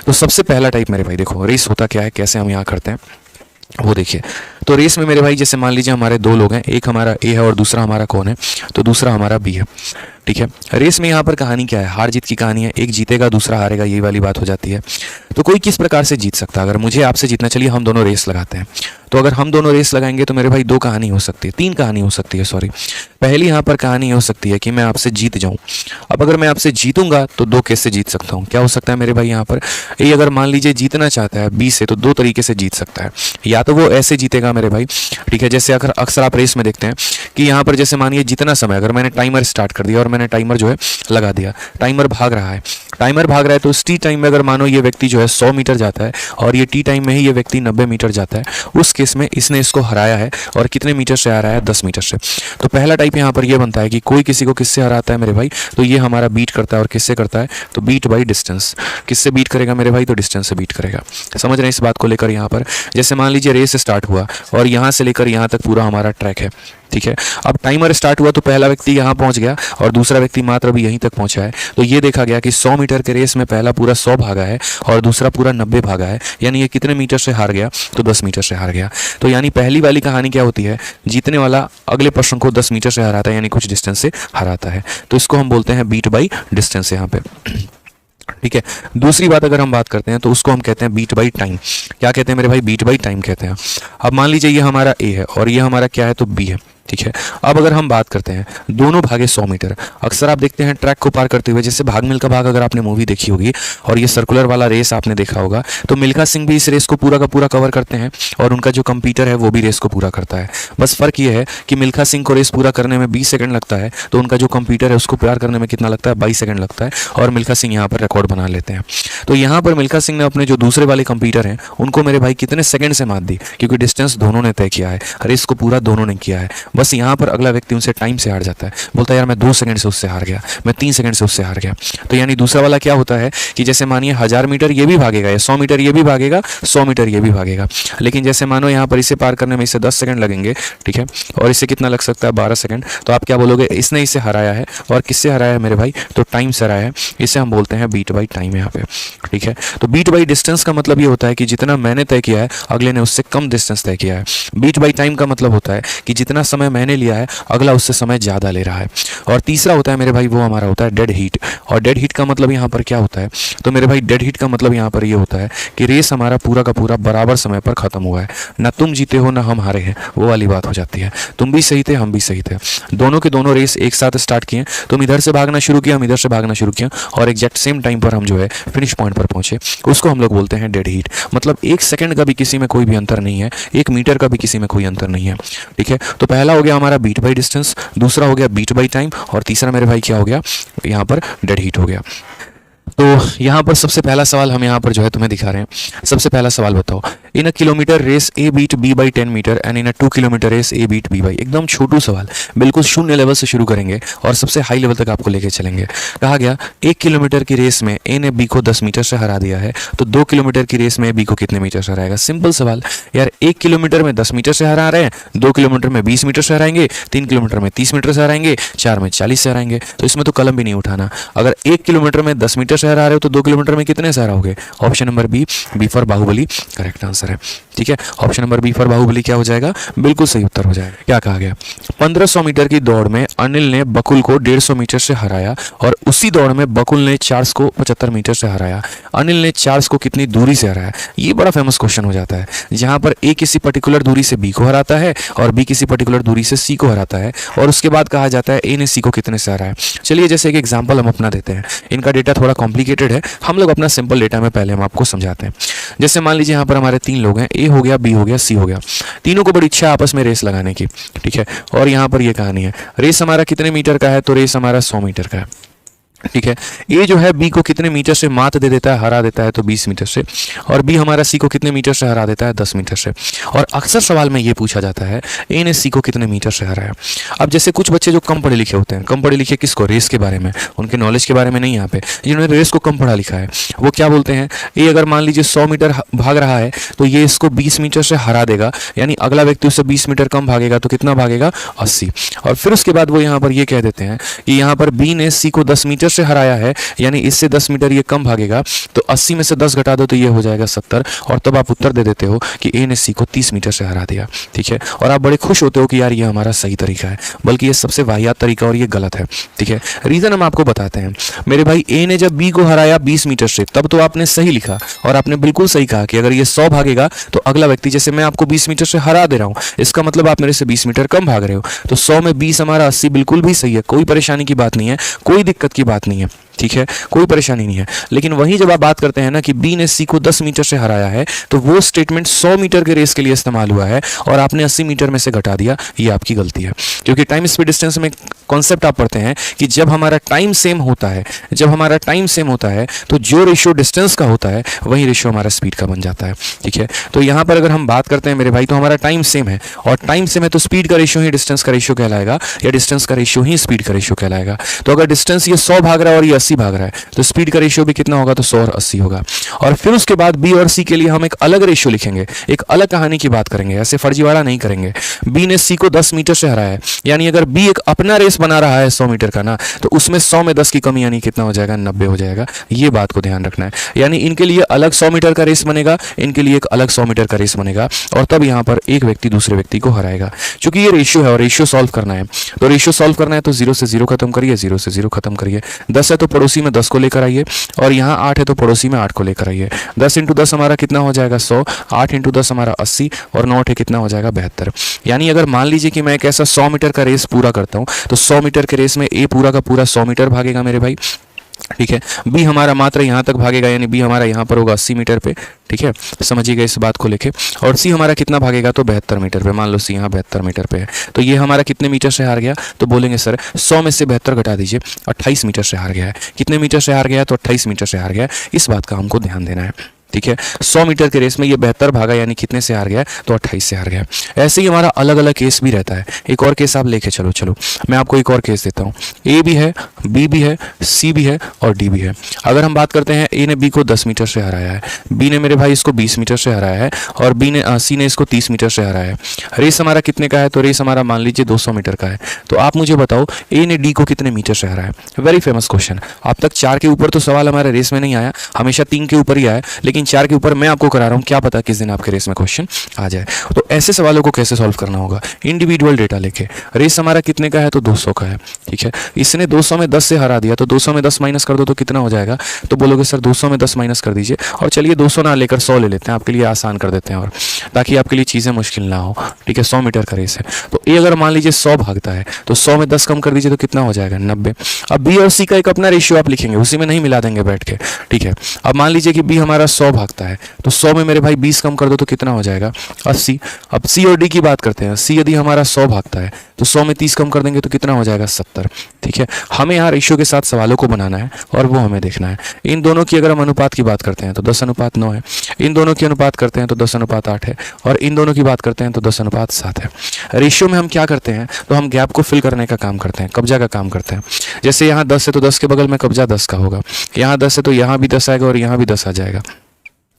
तो सबसे पहला टाइप मेरे भाई देखो रेस होता क्या है, कैसे हम यहाँ करते हैं वो देखिए। तो रेस में मेरे भाई जैसे मान लीजिए हमारे दो लोग हैं, एक हमारा ए है और दूसरा हमारा कौन है, तो दूसरा हमारा बी है, ठीक है। रेस में यहाँ पर कहानी क्या है, हार जीत की कहानी है, एक जीतेगा दूसरा हारेगा, यही वाली बात हो जाती है। तो कोई किस प्रकार से जीत सकता है, अगर मुझे आपसे जीतना, चलिए हम दोनों रेस लगाते हैं। तो अगर हम दोनों रेस लगाएंगे तो मेरे भाई दो कहानी हो सकती है, तीन कहानी हो सकती है, सॉरी। पहली यहाँ पर कहानी हो सकती है कि मैं आपसे जीत जाऊँ। अब अगर मैं आपसे जीतूंगा तो दो केस से जीत सकता हूँ। क्या हो सकता है मेरे भाई, यहाँ पर ए अगर मान लीजिए जीतना चाहता है बी से, तो दो तरीके से जीत सकता है। या तो वो ऐसे जीतेगा मेरे भाई, ठीक है, जैसे अक्सर आप रेस में देखते हैं कि यहाँ पर जैसे मानिए जितना समय, अगर मैंने टाइमर स्टार्ट कर दिया और मैंने टाइमर जो है लगा दिया, टाइमर भाग रहा है, तो उस टी टाइम में अगर मानो ये व्यक्ति जो है 100 मीटर जाता है और ये टी टाइम में ही ये व्यक्ति 90 मीटर जाता है, उस केस में इसने इसको हराया है। और कितने मीटर से हराया है, 10 मीटर से। तो पहला टाइप यहाँ पर ये बनता है कि कोई किसी को किससे हराता है मेरे भाई, तो ये हमारा बीट करता है। और किससे करता है, तो बीट बाई डिस्टेंस। किससे बीट करेगा मेरे भाई, तो डिस्टेंस से बीट करेगा। समझ रहे हैं इस बात को लेकर। यहाँ पर जैसे मान लीजिए रेस स्टार्ट हुआ और यहाँ से लेकर यहाँ तक पूरा हमारा ट्रैक है, ठीक है। अब टाइमर स्टार्ट हुआ तो पहला व्यक्ति यहाँ पहुंच गया और दूसरा व्यक्ति मात्र अभी यहीं तक पहुंचा है। तो ये देखा गया कि 100 मीटर के रेस में पहला पूरा 100 भागा है और दूसरा पूरा 90 भागा है। यानी ये कितने मीटर से हार गया, तो 10 मीटर से हार गया। तो यानी पहली वाली कहानी क्या होती है, जीतने वाला अगले पर्सन को 10 मीटर से हराता है, यानी कुछ डिस्टेंस से हराता है। तो इसको हम बोलते हैं बीट बाई डिस्टेंस यहाँ पे, ठीक है। दूसरी बात अगर हम बात करते हैं तो उसको हम कहते हैं बीट बाई टाइम। क्या कहते हैं मेरे भाई, बीट बाई टाइम कहते हैं। अब मान लीजिए ये हमारा ए है और ये हमारा क्या है, तो बी है, ठीक है। अब अगर हम बात करते हैं दोनों भागे 100 मीटर, अक्सर आप देखते हैं ट्रैक को पार करते हुए, जैसे भाग मिल्खा भाग अगर आपने मूवी देखी होगी और ये सर्कुलर वाला रेस आपने देखा होगा, तो मिल्खा सिंह भी इस रेस को पूरा का पूरा कवर करते हैं और उनका जो कंपीटर है वो भी रेस को पूरा करता है। बस फर्क ये है कि मिल्खा सिंह को रेस पूरा करने में 20 सेकंड लगता है, तो उनका जो कंपीटर है उसको पार करने में कितना लगता है, 22 सेकंड लगता है, और मिल्खा सिंह यहाँ पर रिकॉर्ड बना लेते हैं। तो यहाँ पर मिल्खा सिंह ने अपने जो दूसरे वाले कंपीटर हैं उनको मेरे भाई कितने सेकंड से मात दी, क्योंकि डिस्टेंस दोनों ने तय किया है, रेस को पूरा दोनों ने किया है। बस यहाँ पर अगला व्यक्ति उनसे टाइम से हार जाता है, बोलता है यार मैं 2 सेकंड से उससे हार गया, मैं 3 सेकंड से उससे हार गया। तो यानी दूसरा वाला क्या होता है कि जैसे मानिए 1000 मीटर ये भी भागेगा या 100 मीटर ये भी भागेगा, 100 मीटर ये भी भागेगा, लेकिन जैसे मानो यहाँ पर इसे पार करने में इसे 10 सेकंड लगेंगे, ठीक है, और इसे कितना लग सकता है, 12 सेकंड। तो आप क्या बोलोगे, इसने इसे हराया है। और किससे हराया है मेरे भाई, तो टाइम से हराया है। इसे हम बोलते हैं बीट बाई टाइम यहाँ पे, ठीक है। तो बीट बाई डिस्टेंस का मतलब ये होता है कि जितना मैंने तय किया है अगले ने उससे कम डिस्टेंस तय किया है। बीट बाई टाइम का मतलब होता है कि जितना समय मैंने लिया है अगला उससे समय ज़्यादा ले रहा है। और तीसरा होता है मेरे भाई, वो हमारा होता है डेड हीट। और डेड हीट का मतलब यहाँ पर क्या होता है, तो मेरे भाई डेड हीट का मतलब यहाँ पर ये होता है कि रेस हमारा पूरा का पूरा बराबर समय पर खत्म हुआ है, ना तुम जीते हो ना हम हारे हैं, वो वाली बात हो जाती है। तुम भी सही थे हम भी सही थे, दोनों के दोनों रेस एक साथ स्टार्ट किए, तुम इधर से भागना शुरू किया हम इधर से भागना शुरू किया और एग्जैक्ट सेम टाइम पर हम जो है फिनिश पॉइंट पर पहुंचे, उसको हम लोग बोलते हैं डेड हीट। मतलब 1 सेकंड का भी किसी में कोई भी अंतर नहीं है, 1 मीटर का भी किसी में कोई अंतर नहीं है, ठीक है। तो पहला हो गया हमारा बीट बाई डिस्टेंस, दूसरा हो गया बीट बाई टाइम, और तीसरा मेरे भाई क्या हो गया, यहाँ पर डेड हीट हो गया। तो यहाँ पर सबसे पहला सवाल हम यहाँ पर जो है तुम्हें दिखा रहे हैं। सबसे पहला सवाल बताओ, in a kilometer race A beat B by 10 meter and in a 2 kilometer race A beat B by. एकदम छोटू सवाल, बिल्कुल शून्य लेवल से शुरू करेंगे और सबसे हाई लेवल तक आपको लेके चलेंगे। कहा गया 1 किलोमीटर की रेस में ए ने बी को 10 मीटर से हरा दिया है, तो 2 किलोमीटर की रेस में बी को कितने मीटर से हराएगा। सिंपल सवाल यार, 1 किलोमीटर में 10 मीटर से हरा रहे हैं, 2 किलोमीटर में 20 मीटर से हराएंगे, 3 किलोमीटर में 30 मीटर से हराएंगे, 4 में 40 से हराएंगे। तो इसमें तो कलम भी नहीं उठाना। अगर 1 किलोमीटर में 10 मीटर से हरा रहे हो तो 2 किलोमीटर में कितने से हराओगे। Option number B, B for Baahubali correct answer है, ठीक है। Option number B for Baahubali क्या हो जाएगा, बिल्कुल सही उत्तर हो जाएगा। क्या कहा गया, 1500 मीटर की दौड़ में अनिल ने बकुल को 150 मीटर से हराया और उसी दौड़ में बकुल ने चार्ल्स को 75 मीटर से हराया। अनिल ने चार्ल्स को कितनी दूरी से हराया। ये बड़ा फेमस क्वेश्चन हो जाता है, जहां पर ए किसी पर्टिकुलर दूरी से बी को हराता है और बी किसी पर्टिकुलर दूरी से सी को हराता है और उसके बाद कहा जाता है ए ने सी को कितने से हराया। चलिए जैसे एक एग्जांपल हम अपना देते हैं, इनका डेटा थोड़ा कॉम्प्लिकेटेड है, हम लोग अपना सिंपल डेटा में पहले हम आपको समझाते हैं। जैसे मान लीजिए यहाँ पर हमारे 3 लोग हैं, ए हो गया, बी हो गया, सी हो गया। तीनों को बड़ी इच्छा आपस में रेस लगाने की, ठीक है। और यहाँ पर ये कहानी है, रेस हमारा कितने मीटर का है, तो रेस हमारा 100 मीटर का है, ठीक है। ए जो है बी को कितने मीटर से मात दे देता है, हरा देता है, तो 20 मीटर से, और बी हमारा सी को कितने मीटर से हरा देता है, 10 मीटर से। और अक्सर सवाल में ये पूछा जाता है ए ने सी को कितने मीटर से हराया। अब जैसे कुछ बच्चे जो कम पढ़े लिखे होते हैं, कम पढ़े लिखे किसको, रेस के बारे में, उनके नॉलेज के बारे में नहीं, यहाँ पे जिन्होंने रेस को कम पढ़ा लिखा है वो क्या बोलते हैं, ए अगर मान लीजिए 100 मीटर भाग रहा है तो ये इसको 20 मीटर से हरा देगा, यानी अगला व्यक्ति उससे 20 मीटर कम भागेगा तो कितना भागेगा, 80। और फिर उसके बाद वो यहाँ पर ये कह देते हैं कि यहाँ पर बी ने सी को 10 मीटर से हराया है, यानी इससे 10 मीटर ये कम भागेगा, तो 80 में से 10 घटा दो तो ये हो जाएगा 70, और तब आप उत्तर दे देते हो कि ए ने सी को 30 मीटर से हरा दिया। ठीक है, और आप बड़े खुश होते हो कि यार ये हमारा सही तरीका है, बल्कि ये सबसे वाहियात तरीका और ये गलत है। ठीक है, रीजन हम आपको बताते हैं। मेरे भाई ए ने जब बी को हराया 20 मीटर से, तब तो आपने सही लिखा और आपने बिल्कुल सही कहा कि अगर ये 100 भागेगा तो अगला व्यक्ति, जैसे मैं आपको 20 मीटर से हरा दे रहा हूं, इसका मतलब आप मेरे से 20 मीटर कम भाग रहे हो, तो 100 में 20 हमारा 80 बिल्कुल भी सही है, कोई परेशानी की बात नहीं है, कोई दिक्कत की बात नहीं है। ठीक है, कोई परेशानी नहीं है। लेकिन वहीं जब आप बात करते हैं ना कि बी ने सी को 10 मीटर से हराया है, तो वो स्टेटमेंट 100 मीटर के रेस के लिए इस्तेमाल हुआ है और आपने 80 मीटर में से घटा दिया, ये आपकी गलती है। क्योंकि टाइम स्पीड डिस्टेंस में कॉन्सेप्ट आप पढ़ते हैं कि जब हमारा टाइम सेम होता है, जब हमारा टाइम सेम होता है तो जो रेशियो डिस्टेंस का होता है वही रेशियो हमारा स्पीड का बन जाता है। ठीक है, तो यहाँ पर अगर हम बात करते हैं मेरे भाई, तो हमारा टाइम सेम है, और टाइम सेम है तो स्पीड का रेशियो ही डिस्टेंस का रेशियो कहलाएगा, या डिस्टेंस का रेशियो ही स्पीड का रेशियो कहलाएगा। तो अगर डिस्टेंस ये 100 भाग रहा है और ये 80 भाग रहा है, तो स्पीड का रेशियो भी कितना होगा, तो 100 और 80 होगा। और फिर उसके बाद बी और सी के लिए हम एक अलग रेशियो लिखेंगे, एक अलग कहानी की बात करेंगे, ऐसे फर्जीवाड़ा नहीं करेंगे। बी ने सी को 10 मीटर से हराया है, यानी अगर बी एक अपना रेस बना रहा है 100 मीटर का ना, तो उसमें 100 में 10 की कमी, यानी कितना हो जाएगा, 90 हो जाएगा। ये बात को ध्यान रखना है, यानी इनके लिए अलग 100 मीटर का रेस बनेगा, इनके लिए एक अलग 100 मीटर का रेस बनेगा, और तब यहाँ पर एक व्यक्ति दूसरे व्यक्ति को हराएगा। क्योंकि ये रेशियो है और रेशियो सॉल्व करना है, तो रेशियो सॉल्व करना है तो 0 से 0 खत्म करिए, 0 से 0 खत्म करिए। 10 है तो पड़ोसी में 10 को लेकर आइए, और यहाँ 8 है तो पड़ोसी में 8 को लेकर आइए। 10 × 10 हमारा कितना हो जाएगा, 100, 8 × 10 हमारा 80, और 9 है कितना हो जाएगा, 72। यानी अगर मान लीजिए कि मैं एक ऐसा 100 मीटर का रेस पूरा करता हूँ, तो 100 मीटर के रेस में ए पूरा का पूरा 100 मीटर भागेगा मेरे भाई। ठीक है, बी हमारा मात्र यहाँ तक भागेगा, यानी बी हमारा यहाँ पर होगा 80 मीटर पे। ठीक है, समझिएगा इस बात को लेके। और सी हमारा कितना भागेगा, तो 72 मीटर पे। मान लो सी यहाँ 72 मीटर पे है, तो ये हमारा कितने मीटर से हार गया, तो बोलेंगे सर 100 में से 72 घटा दीजिए, 28 मीटर से हार गया है। कितने मीटर से हार गया है, तो 28 मीटर से हार गया है। इस बात का हमको ध्यान देना है। ठीक है, 100 मीटर के रेस में ये 72 भागा, यानी कितने से हार गया, तो 28 से हार गया। ऐसे ही हमारा अलग अलग केस भी रहता है। एक और केस आप लेके चलो मैं आपको एक और केस देता हूँ। ए भी है, बी भी है, सी भी है और डी भी है। अगर हम बात करते हैं, ए ने बी को 10 मीटर से हराया है, बी ने मेरे भाई इसको 20 मीटर से हराया है, और सी ने इसको 30 मीटर से हराया है। रेस हमारा कितने का है, तो रेस हमारा मान लीजिए 200 मीटर का है। तो आप मुझे बताओ ए ने डी को कितने मीटर से हराया। Very famous question. अब तक 4 के ऊपर तो सवाल हमारे रेस में नहीं आया, हमेशा 3 के ऊपर ही आया, लेकिन 4 के ऊपर मैं आपको करा रहा हूं, क्या पता किस दिन आपके रेस में क्वेश्चन आ जाए। तो ऐसे सवालों को कैसे सॉल्व करना होगा, इंडिविजुअल डेटा लेके। रेस हमारा कितने का है, तो 200 का है। ठीक है, इसने 200 में 10 से हरा दिया, तो 200 में 10 माइनस कर दो तो कितना हो जाएगा, तो बोलोगे सर 200 में 10 माइनस कर दीजिए, और चलिए 200 ना लेकर 100 ले लेते हैं, आपके लिए आसान कर देते हैं, और ताकि आपके लिए चीज़ें मुश्किल ना हो। ठीक है, 100 मीटर का रेस है, तो ए अगर मान लीजिए 100 भागता है, तो 100 में 10 कम कर दीजिए तो कितना हो जाएगा, 90। अब बी और सी का एक अपना रेशियो आप लिखेंगे, उसी में नहीं मिला देंगे बैठ के। ठीक है, अब मान लीजिए कि बी हमारा 100 भागता है, तो 100 में मेरे भाई 20 कम कर दो तो कितना हो जाएगा, 80। अब सी और डी की बात करते हैं। सी यदि हमारा 100 भागता है, तो 100 में 30 कम कर देंगे तो कितना हो जाएगा, 70। ठीक है, हमें यहाँ रेशियो के साथ सवालों को बनाना है और वो हमें देखना है। इन दोनों की अगर हम अनुपात की बात करते हैं तो 10:9 है, इन दोनों की अनुपात करते हैं तो 10:8 है, और इन दोनों की बात करते हैं तो 10:7 है। रेशियो में हम क्या करते हैं, तो हम गैप को फिल करने का काम करते हैं, कब्जा का काम करते हैं। जैसे यहाँ 10 है तो 10 के बगल में कब्जा 10 का होगा, यहाँ 10 है तो यहाँ भी 10 आएगा और यहाँ भी 10 आ जाएगा।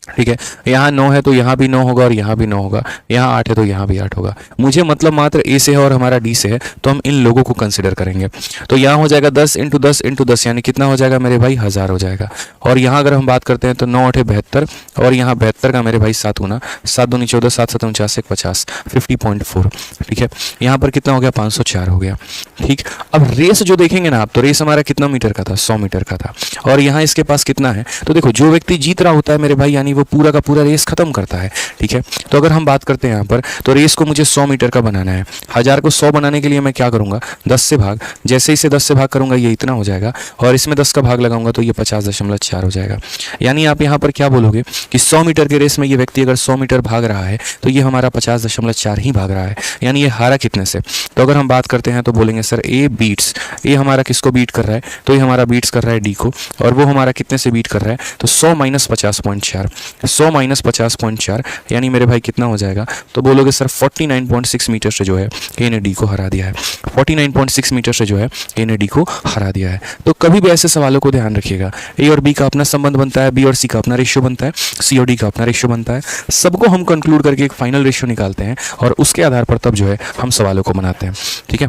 ठीक है, यहाँ 9 है तो यहाँ भी 9 होगा और यहाँ भी 9 होगा, यहाँ 8 है तो यहाँ भी 8 होगा। मुझे मतलब मात्र ए से है और हमारा डी से है, तो हम इन लोगों को कंसिडर करेंगे। तो यहाँ हो जाएगा 10 × 10 × 10, यानी कितना हो जाएगा मेरे भाई, 1000 हो जाएगा। और यहाँ अगर हम बात करते हैं तो 9 8 72, और यहाँ 72 का मेरे भाई 7 गुना, 7 दूनी 14, 7 7 49, 50, 50.4। ठीक है, यहाँ पर कितना हो गया, 504 हो गया। ठीक, अब रेस जो देखेंगे ना आप, तो रेस हमारा कितना मीटर का था, 100 मीटर का था, और यहाँ इसके पास कितना है, तो देखो जो व्यक्ति जीत रहा होता है मेरे भाई, यानी वो पूरा का पूरा रेस खत्म करता है। ठीक है, तो अगर हम बात करते हैं यहाँ पर, तो रेस को मुझे 100 मीटर का बनाना है। 1000 को 100 बनाने के लिए मैं क्या करूंगा, 10 से भाग, जैसे इसे 10 से भाग करूंगा ये इतना हो जाएगा, और इसमें 10 का भाग लगाऊंगा तो ये 50.4 हो जाएगा। यानी आप यहाँ पर क्या बोलोगे कि 100 मीटर के रेस में ये व्यक्ति अगर 100 मीटर भाग रहा है तो ये हमारा 50.4 ही भाग रहा है, यानी ये हारा कितने से। तो अगर हम बात करते हैं तो बोलेंगे सर ए बीट्स, ए हमारा किसको बीट कर रहा है, तो ये हमारा बीट्स कर रहा है डी को, और वो हमारा कितने से बीट कर रहा है, तो 100 - 50.4, 100 - 50.4, यानी मेरे भाई कितना हो जाएगा, तो बोलोगे सर 49.6 मीटर से जो है ए ने डी को हरा दिया है, 49.6 मीटर से जो है ए ने डी को हरा दिया है। तो कभी भी ऐसे सवालों को ध्यान रखिएगा, ए और बी का अपना संबंध बनता है, बी और सी का अपना रेशियो बनता है, सी और डी का अपना रेशियो बनता है, सबको हम कंक्लूड करके एक फाइनल रेशियो निकालते हैं और उसके आधार पर तब जो है हम सवालों को बनाते हैं। ठीक है,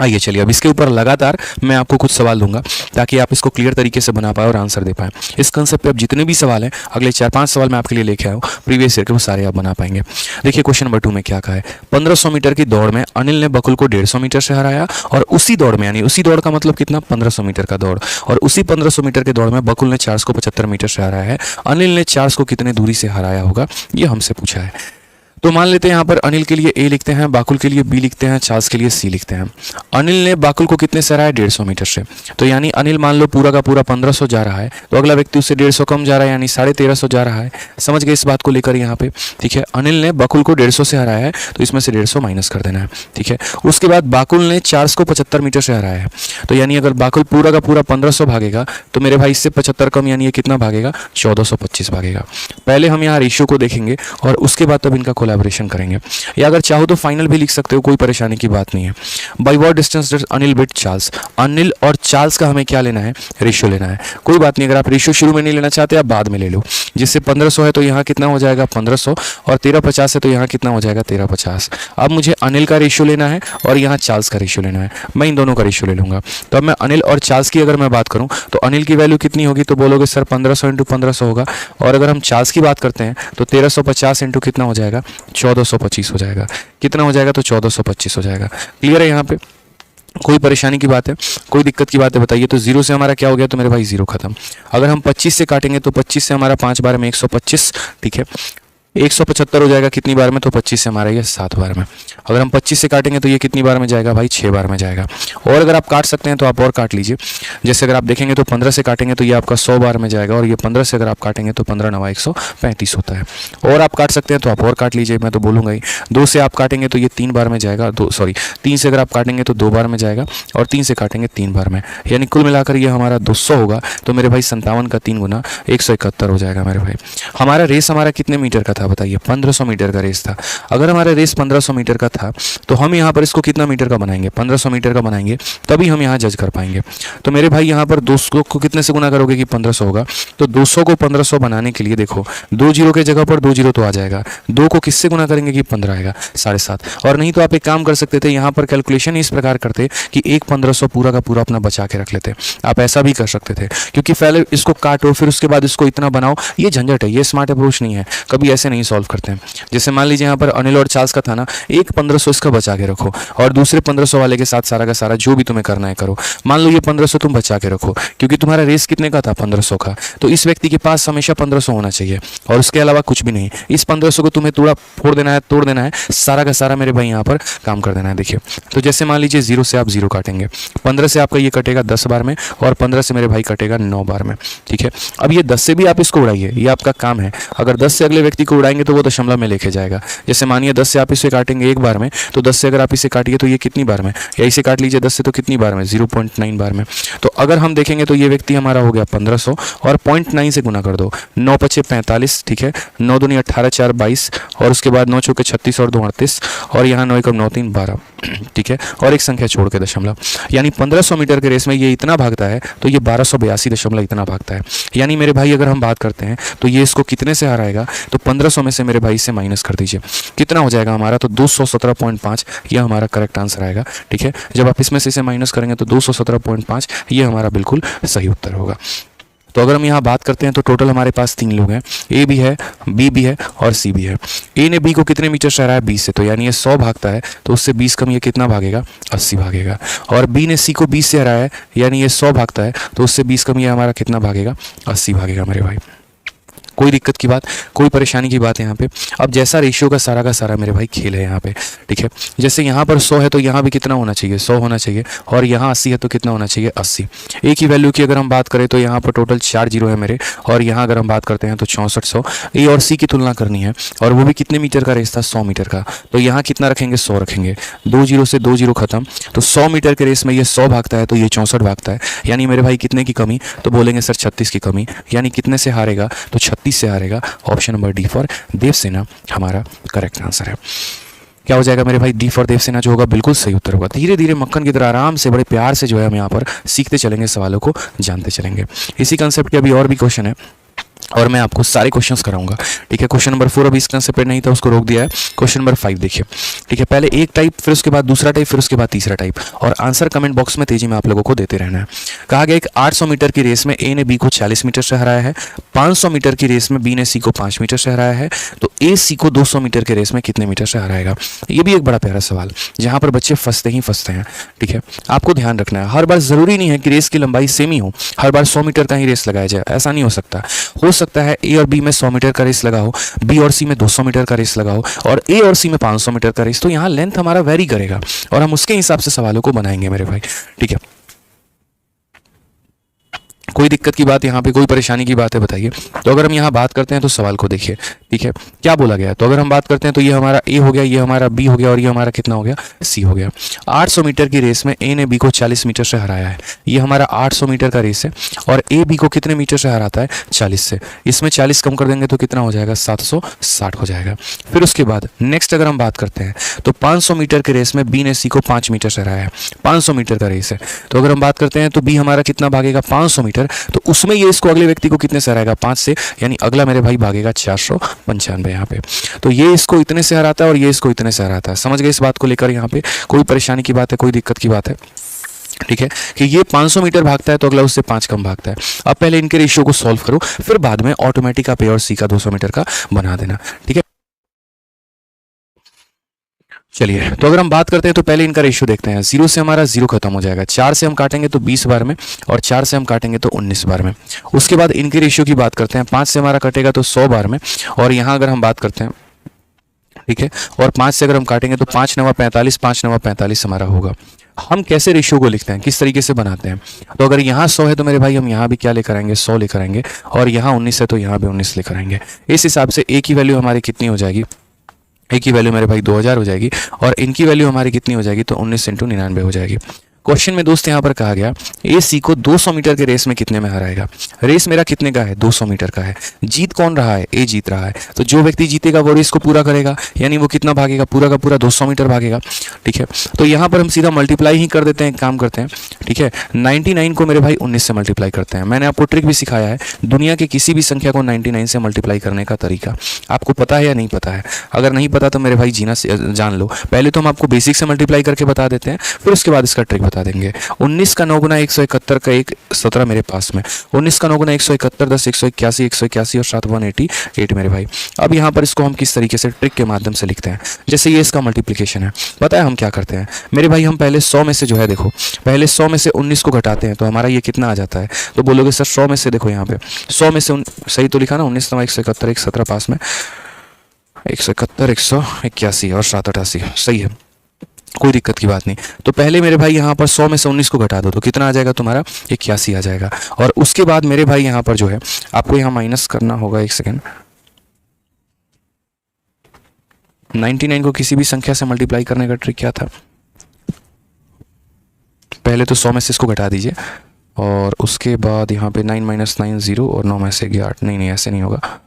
आइए चलिए अब इसके ऊपर लगातार मैं आपको कुछ सवाल दूंगा ताकि आप इसको क्लियर तरीके से बना पाए और आंसर दे पाएं। इस कंसेप्ट पे अब जितने भी सवाल हैं, अगले 4-5 सवाल मैं आपके लिए लेके आया हूँ प्रीवियस ईयर के, वो सारे आप बना पाएंगे। देखिए क्वेश्चन नंबर 2 में क्या कहा है। 1500 मीटर की दौड़ में अनिल ने बकुल को 150 मीटर से हराया और उसी दौड़ में, यानी उसी दौड़ का मतलब कितना, 1500 मीटर का दौड़, और उसी 1500 मीटर के दौड़ में बकुल ने चार्ल्स को 75 मीटर से हराया है। अनिल ने चार्ल्स को कितने दूरी से हराया होगा, ये हमसे पूछा है। तो मान लेते हैं यहाँ पर अनिल के लिए ए लिखते हैं, बाकुल के लिए बी लिखते हैं, चार्ल्स के लिए सी लिखते हैं। अनिल ने बाकुल को कितने से हराया, 150 मीटर से। तो यानी अनिल मान लो पूरा का पूरा 1500 जा रहा है, तो अगला व्यक्ति उससे 150 कम जा रहा है, यानी 1350 जा रहा है। समझ गए इस बात को लेकर यहाँ पे, ठीक है। अनिल ने बाकुल को 150 से हराया है, तो इसमें से 150 माइनस कर देना है, ठीक है। उसके बाद बाकुल ने चार्ल्स को 75 मीटर से हराया है, तो यानी अगर बाकुल पूरा का पूरा 1500 भागेगा तो मेरे भाई इससे 75 कम, यानी ये कितना भागेगा, 1425 भागेगा। पहले हम यहाँ रेशियो को देखेंगे और उसके बाद तब इनका कोलैबोरेशन करेंगे, या अगर चाहो तो फाइनल भी लिख सकते हो, कोई परेशानी की बात नहीं है। By what distance does Anil beat Charles, Anil और चार्ल्स का हमें क्या लेना है, रेशियो लेना है। कोई बात नहीं, अगर आप रेशियो शुरू में नहीं लेना चाहते आप बाद में ले लो। जिससे 1500 है तो यहाँ कितना हो जाएगा 1500, और 1350 है तो यहाँ कितना हो जाएगा 1350। अब मुझे अनिल का रेशियो लेना है और यहाँ चार्ल्स का रेशियो लेना है, मैं इन दोनों का रेशियो ले लूँगा। तो अब मैं अनिल और चार्ल्स की अगर मैं बात करूँ तो अनिल की वैल्यू कितनी होगी, तो बोलोगे सर 1500 इंटू 1500 होगा, और अगर हम चार्ल्स की बात करते हैं तो 1350 इंटू कितना हो जाएगा, 1425 हो जाएगा। कितना हो जाएगा, तो 1425 हो जाएगा। क्लियर है यहाँ पे, कोई परेशानी की बात है, कोई दिक्कत की बात है बताइए। तो 0 से हमारा क्या हो गया, तो मेरे भाई 0 खत्म। अगर हम 25 से काटेंगे तो 25 से हमारा 5 बार में 125, ठीक है। 175 हो जाएगा कितनी बार में, तो 25 से हमारा ये 7 बार में। अगर हम 25 से काटेंगे तो ये कितनी बार में जाएगा भाई, 6 बार में जाएगा। और अगर आप काट सकते हैं तो आप और काट लीजिए। जैसे अगर आप देखेंगे तो 15 से काटेंगे तो ये आपका 100 बार में जाएगा, और ये 15 से अगर आप काटेंगे तो 15 9 135 होता है। और आप काट सकते हैं तो आप और काट लीजिए, मैं तो बोलूँगा ही। 2 से आप काटेंगे तो ये 3 बार में जाएगा, 3 से अगर आप काटेंगे तो 2 बार में जाएगा, और 3 से काटेंगे 3 बार में, यानी कुल मिलाकर ये हमारा 200 होगा। तो मेरे भाई 57 का 3 गुना 171 हो जाएगा मेरे भाई। हमारा रेस हमारा कितने मीटर का था बताइए, 1500 मीटर का रेस था। अगर हमारा रेस 1500 मीटर का था तो हम यहाँ पर इसको कितना मीटर का बनाएंगे, 1500 मीटर का बनाएंगे, तभी हम यहाँ जज कर पाएंगे। तो मेरे भाई यहाँ पर 200 को कितने से गुना करोगे कि 1500 होगा, तो 200 को 1500 बनाने के लिए देखो 2 जीरो के जगह पर 2 जीरो तो आ जाएगा, 2 को किससे गुना करेंगे कि 15 आएगा, 7.5। और नहीं तो आप एक काम कर सकते थे, यहाँ पर कैलकुलेशन इस प्रकार करते कि एक 1500 पूरा का पूरा अपना बचा के रख लेते। आप ऐसा भी कर सकते थे, क्योंकि पहले इसको काटो फिर उसके बाद इसको इतना बनाओ, ये झंझट है, ये स्मार्ट अप्रोच नहीं है, कभी ऐसे नहीं सॉल्व करते हैं। जैसे मान लीजिए यहाँ पर अनिल और चार्ल्स का था ना, एक 1500 इसका बचा के रखो और दूसरे 1500 वाले के साथ सारा का सारा जो भी तुम्हें करना है करो। मान लो ये 1500 तुम बचा के रखो, क्योंकि तुम्हारा रेस कितने का था, 1500 का, तो इस व्यक्ति के पास हमेशा 1500 होना चाहिए और उसके अलावा कुछ भी नहीं। इस 1500 को तुम्हें थोड़ा फोड़ देना है, तोड़ देना है, सारा का सारा मेरे भाई यहाँ पर काम कर देना है। देखिए तो जैसे मान लीजिए 0 से आप 0 काटेंगे, 15 से आपका ये कटेगा 10 बार में, और 15 से मेरे भाई कटेगा 9 बार में, ठीक है। अब ये 10 से भी आप इसको उड़ाइए, ये आपका काम है। अगर 10 से अगले व्यक्ति को उड़ाएंगे तो वो दशमलव में लेके जाएगा। जैसे मानिए 10 से आप इसे काटेंगे एक बार में, तो 10 से अगर आप इसे काटिए तो ये कितनी बार में, या इसे काट लीजिए 10 से तो कितनी बार में, 0.9 बार में। तो अगर हम देखेंगे तो ये व्यक्ति हमारा हो गया 1500, और 0.9 से गुना कर दो, 9 पचे 45, ठीक है, 9 दूनी 18 4 22, और उसके बाद 9 चौके 36 और 2 38, और यहाँ 9 1 9 3 12, ठीक है, और एक संख्या छोड़ के दशमलव, यानी 1500 मीटर के रेस में ये इतना भागता है तो ये 1282 दशमलव इतना भागता है। यानी मेरे भाई अगर हम बात करते हैं तो ये इसको कितने से हराएगा, तो 1500 में से मेरे भाई से माइनस कर दीजिए, कितना हो जाएगा हमारा, तो 217.5, ये हमारा करेक्ट आंसर आएगा, ठीक है। जब आप इसमें से इसे माइनस करेंगे तो 217.5 ये हमारा बिल्कुल सही उत्तर होगा। तो अगर हम यहाँ बात करते हैं तो टोटल हमारे पास 3 लोग हैं, ए भी है, बी भी है और सी भी है। ए ने बी को कितने मीटर से हराया, 20 से, तो यानी ये 100 भागता है, तो उससे 20 कम ये कितना भागेगा, 80 भागेगा। और बी ने सी को 20 से हराया है, यानी ये 100 भागता है, तो उससे 20 कम ये हमारा कितना भागेगा, 80 भागेगा मेरे भाई। कोई दिक्कत की बात, कोई परेशानी की बात है यहाँ पे। अब जैसा रेशियो का सारा मेरे भाई खेल है यहाँ पे, ठीक है। जैसे यहाँ पर 100 है तो यहाँ भी कितना होना चाहिए, 100 होना चाहिए, और यहाँ 80 है तो कितना होना चाहिए, 80। एक ही वैल्यू की अगर हम बात करें तो यहाँ पर टोटल 4 जीरो है मेरे, और यहाँ अगर हम बात करते हैं तो 6400। ए और सी की तुलना करनी है, और वो भी कितने मीटर का रेस था, 100 मीटर का, तो यहाँ कितना रखेंगे, 100 रखेंगे। 2 जीरो से 2 जीरो खत्म, तो 100 मीटर के रेस में ये 100 भागता है तो ये 64 भागता है, यानी मेरे भाई कितने की कमी, तो बोलेंगे सर 36 की कमी, यानी कितने से हारेगा, तो 36 से हारेगा। Option number D for Devsena हमारा करेक्ट आंसर है। क्या हो जाएगा मेरे भाई, डी फॉर देवसेना जो होगा बिल्कुल सही उत्तर होगा। धीरे धीरे मक्खन की तरह आराम से बड़े प्यार से जो है हम यहाँ पर सीखते चलेंगे, सवालों को जानते चलेंगे। इसी कंसेप्ट के अभी और भी क्वेश्चन है, और मैं आपको सारे क्वेश्चंस कराऊंगा। ठीक है, क्वेश्चन नंबर 4 अभी स्क्रीन से पेड नहीं था, उसको रोक दिया है। क्वेश्चन नंबर 5 देखिए। ठीक है, पहले एक टाइप, फिर उसके बाद दूसरा टाइप, फिर उसके बाद तीसरा टाइप, और आंसर कमेंट बॉक्स में तेजी में आप लोगों को देते रहना है। कहा गया एक 800 मीटर की रेस में ए ने बी को 40 मीटर से हराया है, 500 मीटर की रेस में बी ने सी को 5 मीटर से हराया है, तो ए सी को 200 मीटर की रेस में कितने मीटर से हराएगा। ये भी एक बड़ा प्यारा सवाल जहां पर बच्चे फंसते ही फंसते हैं। ठीक है, आपको ध्यान रखना है, हर बार जरूरी नहीं है कि रेस की लंबाई सेम ही हो, हर बार 100 मीटर का ही रेस लगाया जाए, ऐसा नहीं हो सकता है ए और बी में 100 मीटर का रेस लगा हो, बी और सी में 200 मीटर का रेस लगा हो, और ए और सी में 500 मीटर का रेस, तो यहाँ लेंथ हमारा वेरी करेगा और हम उसके हिसाब से सवालों को बनाएंगे मेरे भाई। ठीक है, कोई दिक्कत की बात यहाँ पे, कोई परेशानी की बात है बताइए। तो अगर हम यहाँ बात करते हैं तो सवाल को देखिए। ठीक है, क्या बोला गया है, तो अगर हम बात करते हैं तो ये हमारा ए हो गया, ये हमारा बी हो गया, और ये हमारा कितना हो गया, सी हो गया। 800 मीटर की रेस में ए ने बी को 40 मीटर से हराया है, ये हमारा 800 मीटर का रेस है, और ए बी को कितने मीटर से हराता है, 40 से। इसमें 40 कम कर देंगे तो कितना हो जाएगा, 760 हो जाएगा। फिर उसके बाद नेक्स्ट अगर हम बात करते हैं तो 500 मीटर के रेस में बी ने सी को 5 मीटर से हराया है, 500 मीटर का रेस है, तो अगर हम बात करते हैं तो बी हमारा कितना भागेगा, 500 मीटर, तो उसमें ये इसको अगले व्यक्ति को कितने से हराएगा, 5 से, यानी अगला मेरे भाई भागेगा 495 यहाँ पे। तो ये इसको इतने से हराता है और ये इसको इतने से हराता है। समझ गए इस बात को लेकर, यहाँ पे कोई परेशानी की बात है, कोई दिक्कत की बात है। ठीक है, कि ये 500 मीटर भागता है तो अगला उससे 5 कम भागता है। अब पहले इनके रेशियो को सॉल्व करो, फिर बाद में ऑटोमेटिक आप ए और सी का 200 मीटर का बना देना। ठीक है, चलिए, तो अगर हम बात करते हैं तो पहले इनका रेशियो देखते हैं। 0 से हमारा 0 खत्म हो जाएगा, 4 से हम काटेंगे तो 20 बार में, और 4 से हम काटेंगे तो 19 बार में। उसके बाद इनके रेशियो की बात करते हैं, 5 से हमारा कटेगा तो 100 बार में, और यहाँ अगर हम बात करते हैं, ठीक है, और 5 से अगर हम काटेंगे तो 5 9 45, 5 9 45 हमारा होगा। हम कैसे रेशियो को लिखते हैं, किस तरीके से बनाते हैं, तो अगर यहाँ 100 है तो मेरे भाई हम यहाँ भी क्या लेकर आएंगे, 100 लेकर आएंगे, और यहाँ 19 है तो यहाँ भी 19 लेकर आएंगे। इस हिसाब से ए की वैल्यू हमारी कितनी हो जाएगी, ए की वैल्यू मेरे भाई 2000 हो जाएगी, और इनकी वैल्यू हमारी कितनी हो जाएगी, तो 19 × 99 हो जाएगी। क्वेश्चन में दोस्त यहाँ पर कहा गया ए सी को 200 मीटर के रेस में कितने में हराएगा। रेस मेरा कितने का है, 200 मीटर का है। जीत कौन रहा है, ए जीत रहा है, तो जो व्यक्ति जीतेगा वो रेस को पूरा करेगा, यानी वो कितना भागेगा, पूरा का पूरा 200 मीटर भागेगा। ठीक है, तो यहाँ पर हम सीधा मल्टीप्लाई ही कर देते हैं, काम करते हैं। ठीक है, 99 को मेरे भाई 19 से मल्टीप्लाई करते हैं। मैंने आपको ट्रिक भी सिखाया है, दुनिया की किसी भी संख्या को 99 से मल्टीप्लाई करने का तरीका आपको पता है या नहीं पता है। अगर नहीं पता तो मेरे भाई जीना जान लो। पहले तो हम आपको बेसिक से मल्टीप्लाई करके बता देते हैं, फिर उसके बाद इसका ट्रिक बता देंगे। 19 का 9 गुना 171 का 17 मेरे पास में, 19 का 9 गुना 171, 10 181, 181 और 7 188 मेरे भाई। अब यहाँ पर इसको हम किस तरीके से ट्रिक के माध्यम से लिखते हैं, जैसे ये इसका मल्टीप्लिकेशन है। पता है हम क्या करते हैं मेरे भाई, हम पहले 100 में से जो है, देखो पहले 100 में से 19 को घटाते हैं तो हमारा ये कितना आ जाता है, तो बोलोगे सर 100 में से, देखो यहाँ पे 100 में से सही तो लिखा ना, 19 9 171 17 पास में 171 181 और 7 88 सही है, कोई दिक्कत की बात नहीं। तो पहले मेरे भाई यहाँ पर 100 में से 19 को घटा दो तो कितना आ जाएगा तुम्हारा, 81 आ जाएगा। और उसके बाद मेरे भाई यहाँ पर जो है आपको यहाँ माइनस करना होगा, एक सेकेंड, 99 को किसी भी संख्या से मल्टीप्लाई करने का ट्रिक क्या था, पहले तो 100 में से इसको घटा दीजिए, और उसके बाद यहाँ पे 9 - 9 0 और 9 में से 8, नहीं ऐसे नहीं होगा।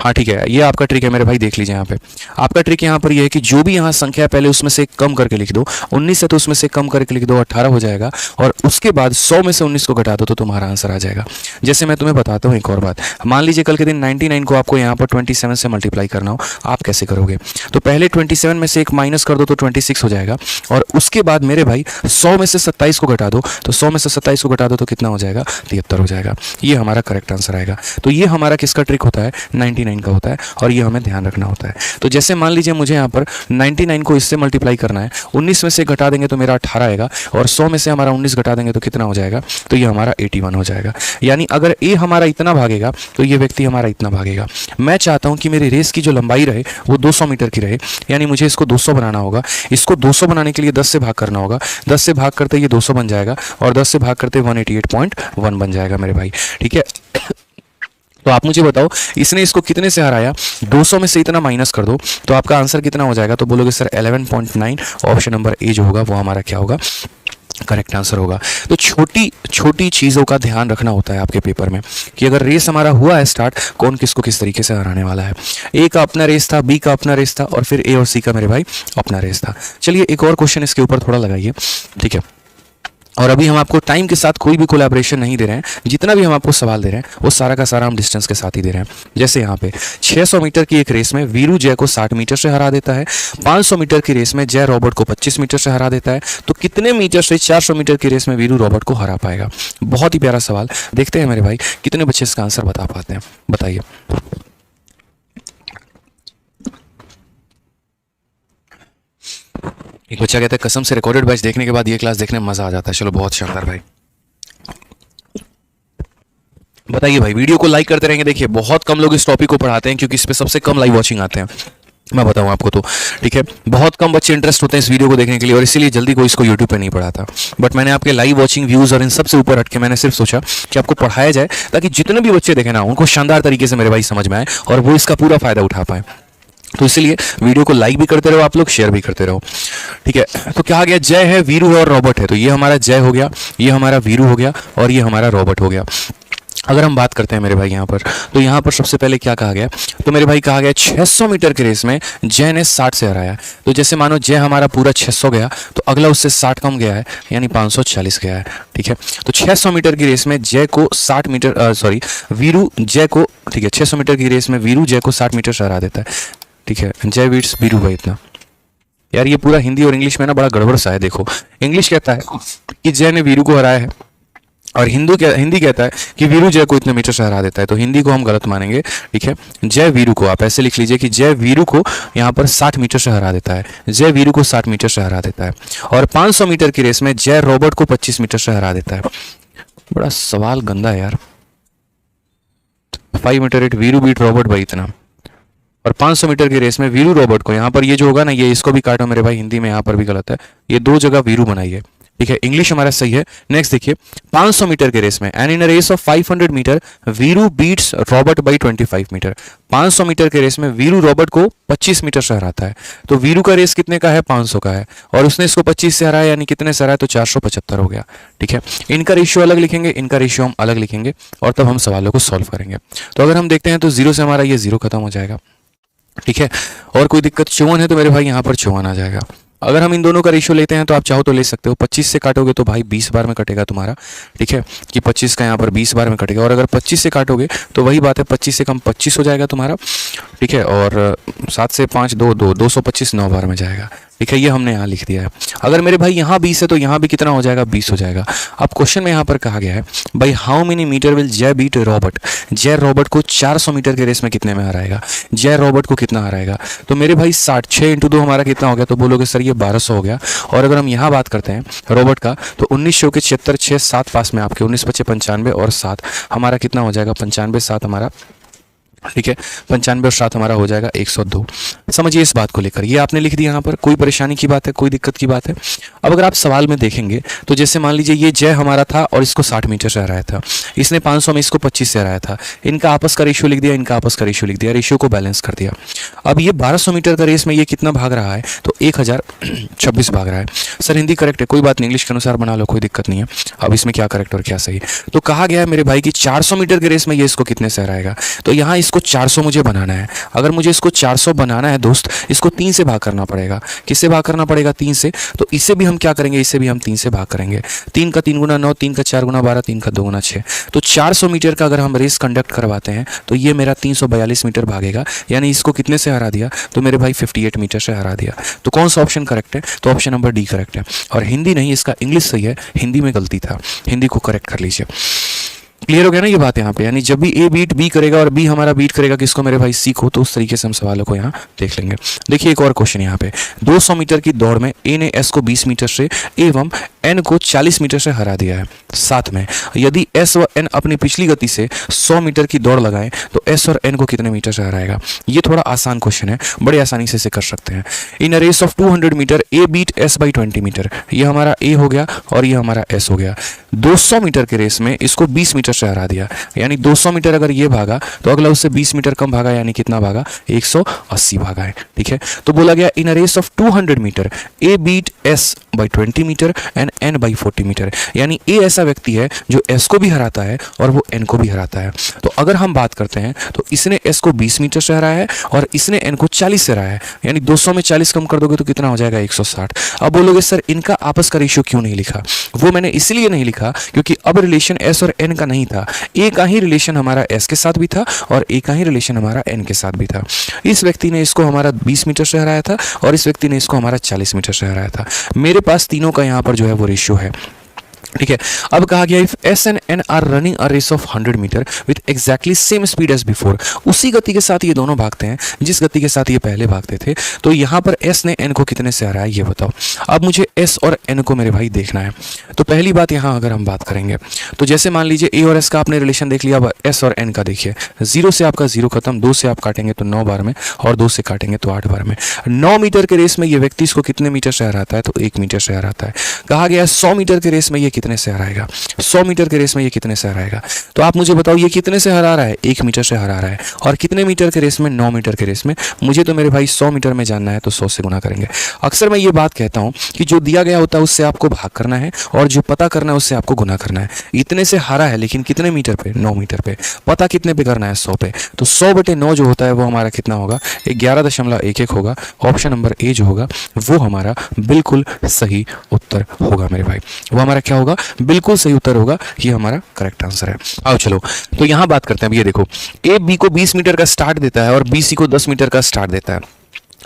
हाँ ठीक है, ये आपका ट्रिक है मेरे भाई, देख लीजिए यहाँ पे आपका ट्रिक यहाँ पर ये है कि जो भी यहाँ संख्या है पहले उसमें से कम करके लिख दो, 19 है तो उसमें से कम करके लिख दो, 18 हो जाएगा, और उसके बाद 100 में से 19 को घटा दो तो तुम्हारा आंसर आ जाएगा। जैसे मैं तुम्हें बताता हूँ एक और बात, मान लीजिए कल के दिन 99 को आपको यहाँ पर 27 से मल्टीप्लाई करना हो, आप कैसे करोगे, तो पहले 27 में से एक माइनस कर दो तो 26 हो जाएगा, और उसके बाद मेरे भाई 100 में से 27 को घटा दो, तो 100 में से 27 को घटा दो तो कितना हो जाएगा, 73 हो जाएगा। ये हमारा करेक्ट आंसर आएगा। तो ये हमारा किसका ट्रिक होता है, 99 का होता है, और ये हमें ध्यान रखना होता है। तो जैसे मान लीजिए मुझे यहाँ पर 99 को इससे मल्टीप्लाई करना है, 19 में से घटा देंगे तो मेरा 18 आएगा, और 100 में से हमारा 19 घटा देंगे तो कितना हो जाएगा, तो ये हमारा 81 हो जाएगा। यानी अगर ए हमारा इतना भागेगा तो ये व्यक्ति हमारा इतना भागेगा। मैं चाहता हूँ कि मेरी रेस की जो लंबाई रहे वो 200 मीटर की रहे, यानी मुझे इसको 200 बनाना होगा। इसको 200 बनाने के लिए 10 से भाग करना होगा, 10 से भाग करते ये 200 बन जाएगा, और 10 से भाग करते 188.1 बन जाएगा मेरे भाई। ठीक है, तो आप मुझे बताओ इसने इसको कितने से हराया, 200 में से इतना माइनस कर दो तो आपका आंसर कितना हो जाएगा, तो बोलोगे सर 11.9, ऑप्शन नंबर ए जो होगा वो हमारा क्या होगा, करेक्ट आंसर होगा। तो छोटी छोटी चीज़ों का ध्यान रखना होता है आपके पेपर में, कि अगर रेस हमारा हुआ है स्टार्ट, कौन किसको किस तरीके से हराने वाला है। ए का अपना रेस था, बी का अपना रेस था, और फिर ए और सी का मेरे भाई अपना रेस था। चलिए एक और क्वेश्चन इसके ऊपर थोड़ा लगाइए। ठीक है, और अभी हम आपको टाइम के साथ कोई भी कोलैबोरेशन नहीं दे रहे हैं, जितना भी हम आपको सवाल दे रहे हैं वो सारा का सारा हम डिस्टेंस के साथ ही दे रहे हैं। जैसे यहाँ पे 600 मीटर की एक रेस में वीरू जय को 60 मीटर से हरा देता है, 500 मीटर की रेस में जय रॉबर्ट को 25 मीटर से हरा देता है, तो कितने मीटर से 400 मीटर की रेस में वीरू रॉबर्ट को हरा पाएगा? बहुत ही प्यारा सवाल। देखते हैं मेरे भाई कितने बच्चे इसका आंसर बता पाते हैं, बताइए। एक बच्चा कहता है कसम से रिकॉर्डेड बैच देखने के बाद ये क्लास देखने में मजा आ जाता है। चलो बहुत शानदार भाई, बताइए भाई। वीडियो को लाइक करते रहेंगे। देखिए बहुत कम लोग इस टॉपिक को पढ़ाते हैं क्योंकि इस पे सबसे कम लाइव वॉचिंग आते हैं, मैं बताऊं आपको तो, ठीक है। बहुत कम बच्चे इंटरेस्ट होते हैं इस वीडियो को देखने के लिए और इसीलिए जल्दी कोई इसको यूट्यूब पे नहीं पढ़ाता। बट मैंने आपके लाइव वॉचिंग व्यूज और इन सबसे ऊपर हट के मैंने सिर्फ सोचा कि आपको पढ़ाया जाए ताकि जितने भी बच्चे देखें ना उनको शानदार तरीके से मेरे भाई समझ में आए और वो इसका पूरा फायदा उठा पाए। तो इसलिए वीडियो को लाइक भी करते रहो आप लोग, शेयर भी करते रहो, ठीक है। तो क्या आ गया? जय है, वीरू है और रॉबर्ट है। तो ये हमारा जय हो गया, ये हमारा वीरू हो गया और ये हमारा रॉबर्ट हो गया। अगर हम बात करते हैं मेरे भाई यहाँ पर, तो यहाँ पर सबसे पहले क्या कहा गया? तो मेरे भाई कहा गया 600 मीटर की रेस में जय ने 60 से हराया। तो जैसे मानो जय हमारा पूरा 600 गया तो अगला उससे 60 कम गया है, यानी 540 गया है, ठीक है। तो 600 मीटर की रेस में जय को 60 मीटर वीरू जय को, ठीक है, 600 मीटर की रेस में वीरू जय को 60 मीटर से हरा देता है, ठीक है। जय बीट्स वीरू भाई इतना। यार ये पूरा हिंदी और इंग्लिश में ना बड़ा गड़बड़ सा है। देखो इंग्लिश कहता है कि जय ने वीरू को हराया है और हिंदी कहता है कि वीरू जय को इतने मीटर से हरा देता है। तो हिंदी को हम गलत मानेंगे, ठीक है। जय वीरू को आप ऐसे लिख लीजिए कि जय वीरू को यहाँ पर 60 मीटर से हरा देता है, जय वीरू को 60 मीटर से हरा देता है। और 500 मीटर की रेस में जय रॉबर्ट को 25 मीटर से हरा देता है। बड़ा सवाल गंदा है यार। 5 metre at Veeru beat Robert भाई इतना। और 500 मीटर की रेस में वीरू रॉबर्ट को, यहाँ पर ये जो होगा ना, ये इसको भी काटो मेरे भाई, हिंदी में यहाँ पर भी गलत है, ये 2 जगह वीरू बनाइए, ठीक है। इंग्लिश हमारा सही है। नेक्स्ट देखिए 500 मीटर के रेस में, and in a race of 500 metre Veeru beats Robert by 25 metre. 500 metre के रेस में वीरू रॉबर्ट को 25 मीटर से हराता है। तो वीरू का रेस कितने का है? 500 का है और उसने इसको 25 से हराया, यानी कितने से हराया? तो 475 हो गया, ठीक है। इनका रेशियो अलग लिखेंगे, इनका रेशियो हम अलग लिखेंगे और तब हम सवालों को सॉल्व करेंगे। तो अगर हम देखते हैं तो 0 से हमारा ये 0 खत्म हो जाएगा, ठीक है। और कोई दिक्कत 54 है तो मेरे भाई यहाँ पर 54 आ जाएगा। अगर हम इन दोनों का रेशियो लेते हैं तो आप चाहो तो ले सकते हो। 25 से काटोगे तो भाई 20 बार में कटेगा तुम्हारा, ठीक है, कि 25 का यहाँ पर 20 बार में कटेगा। और अगर 25 से काटोगे तो वही बात है, 25 से कम 25 हो जाएगा तुम्हारा, ठीक है। और 7 से 5 2 2 225 9 बार में जाएगा, ठीक है। ये हमने यहाँ लिख दिया है। अगर मेरे भाई यहाँ 20 है तो यहाँ भी कितना हो जाएगा? 20 हो जाएगा। अब क्वेश्चन में यहाँ पर कहा गया है भाई हाउ मेनी मीटर विल जय बीट रॉबर्ट? जय रॉबर्ट को 400 मीटर के रेस में कितने में हराएगा? जय रॉबर्ट को कितना हराएगा? तो मेरे भाई 60, 6 × 2 हमारा कितना हो गया? तो बोलोगे सर ये 1200 हो गया। और अगर हम यहाँ बात करते हैं रॉबर्ट का, तो 1900 के 76 6 7 पास में आपके 19 25 95 और 7 हमारा कितना हो जाएगा? 95 7 हमारा, ठीक है, 95 और 7 हमारा हो जाएगा 102। समझिए इस बात को लेकर, ये आपने लिख दिया यहाँ पर। कोई परेशानी की बात है? कोई दिक्कत की बात है? अब अगर आप सवाल में देखेंगे तो जैसे मान लीजिए ये जय हमारा था और इसको 60 मीटर से हराया था, इसने 500 में इसको 25 से हराया था, इनका आपस का रेशियो लिख दिया, इनका आपस का रेशियो लिख दिया, रेशियो को बैलेंस कर दिया। अब ये 1200 मीटर का रेस में ये कितना भाग रहा है? तो 1026 भाग रहा है। सर हिंदी करेक्ट है, कोई बात नहीं, इंग्लिश के अनुसार बना लो, कोई दिक्कत नहीं है। अब इसमें क्या करेक्ट और क्या सही? तो कहा गया है मेरे भाई कि 400 मीटर के रेस में ये इसको कितने से हराएगा? तो यहाँ इसको 400 मुझे बनाना है। अगर मुझे इसको 400 बनाना है दोस्त, इसको 3 से भाग करना पड़ेगा। किससे भाग करना पड़ेगा? 3 से। तो इसे भी हम क्या करेंगे? इसे भी हम 3 से भाग करेंगे। 3 का 3 गुना 9, 3 का 4 गुना 12, 3 का 2 गुना 6। तो 400 मीटर का अगर हम रेस कंडक्ट करवाते हैं तो ये मेरा 342 मीटर भागेगा, यानी इसको कितने से हरा दिया? तो मेरे भाई 58 मीटर से हरा दिया। तो कौन सा ऑप्शन करेक्ट है? तो ऑप्शन नंबर डी करेक्ट है। और हिंदी नहीं, इसका इंग्लिश सही है, हिंदी में गलती था, हिंदी को करेक्ट कर लीजिए। क्लियर हो गया ना ये बात यहाँ पे? यानी जब भी ए बीट बी करेगा और बी हमारा बीट करेगा किसको मेरे भाई? सी को। तो उस तरीके से हम सवालों को यहाँ देख लेंगे। देखिए एक और क्वेश्चन यहाँ पे, 200 मीटर की दौड़ में ए ने एस को 20 मीटर से एवं एन को 40 मीटर से हरा दिया है। साथ में यदि एस व एन अपनी पिछली गति से 100 मीटर की दौड़ लगाएं तो एस और एन को कितने मीटर से हराएगा? ये थोड़ा आसान क्वेश्चन है, बड़े आसानी से इसे कर सकते हैं। In a race of 200 meter A beat S by 20 meter. ये हमारा ए हो गया और ये हमारा एस हो गया। 200 मीटर के रेस में इसको 20 मीटर मीटर से हरा दिया, यानी 200 मीटर अगर ये भागा तो अगला उससे 20 मीटर कम भागा, यानी कितना भागा, 180 भागा है। ठीक है, तो बोला गया in a race of 200 meter A beat S by 20 meter and N by 40 meter, यानी ए ऐसा व्यक्ति है जो एस को भी हराता है और वो एन को भी हराता है। तो अगर हम बात करते हैं तो इसने एस को 20 मीटर से हराया है और इसने एन को 40 से हराया है, यानी 200 में 40 कम कर दोगे तो कितना हो जाएगा, 160। अब बोलोगे सर इनका आपस का रेशियो क्यों नहीं लिखा? वो मैंने इसलिए नहीं लिखा क्योंकि अब रिलेशन एस और एन का नहीं था, ए का ही रिलेशन हमारा एस के साथ भी था और ए का ही रिलेशन हमारा एन के साथ भी था। इस व्यक्ति ने इसको हमारा 20 मीटर से हराया था और इस व्यक्ति ने इसको हमारा 40 मीटर से हराया था। मेरे पास तीनों का यहाँ पर जो है वो रेशियो है। ठीक है, अब कहा गया if S and N R running a race of 100 metre with exactly same speed as before, उसी गति के साथ ये दोनों भागते हैं जिस गति के साथ ये पहले भागते थे, तो यहाँ पर एस ने एन को कितने से हराया ये बताओ। अब मुझे एस और एन को मेरे भाई देखना है। तो पहली बात यहाँ अगर हम बात करेंगे तो जैसे मान लीजिए ए और एस का आपने रिलेशन देख लिया, अब एस और एन का देखिए। 0 से आपका 0 खत्म, 2 से आप काटेंगे तो 9 बार में और 2 से काटेंगे तो 8 बार में। 9 मीटर के रेस में ये व्यक्ति इसको कितने मीटर से हराता है, तो 1 मीटर से हराता है। कहा गया 100 मीटर के रेस में ये कितने से हराएगा, 100 मीटर के रेस में ये कितने से हराएगा। तो आप मुझे बताओ ये कितने से हरा रहा है, 1 मीटर से हरा रहा है। और कितने मीटर के रेस में, 9 मीटर के रेस में। मुझे तो मेरे भाई 100 मीटर में जानना है तो 100 से गुना करेंगे। अक्सर मैं ये बात कहता हूं कि जो दिया गया होता है उससे आपको भाग करना है और जो पता करना है उससे आपको गुना करना है। इतने से हरा है लेकिन कितने मीटर पे, 9 मीटर पे। पता कितने पे करना है, 100 पे। तो 100/9 जो होता है वो हमारा कितना होगा, 11.11 होगा। ऑप्शन नंबर ए जो होगा वो हमारा बिल्कुल सही उत्तर होगा मेरे भाई। वो हमारा क्या होगा, बिल्कुल सही उत्तर होगा। ये हमारा करेक्ट आंसर है। आओ चलो तो यहां बात करते हैं। अब ये देखो, ए बी को 20 मीटर का स्टार्ट देता है और बी सी को 10 मीटर का स्टार्ट देता है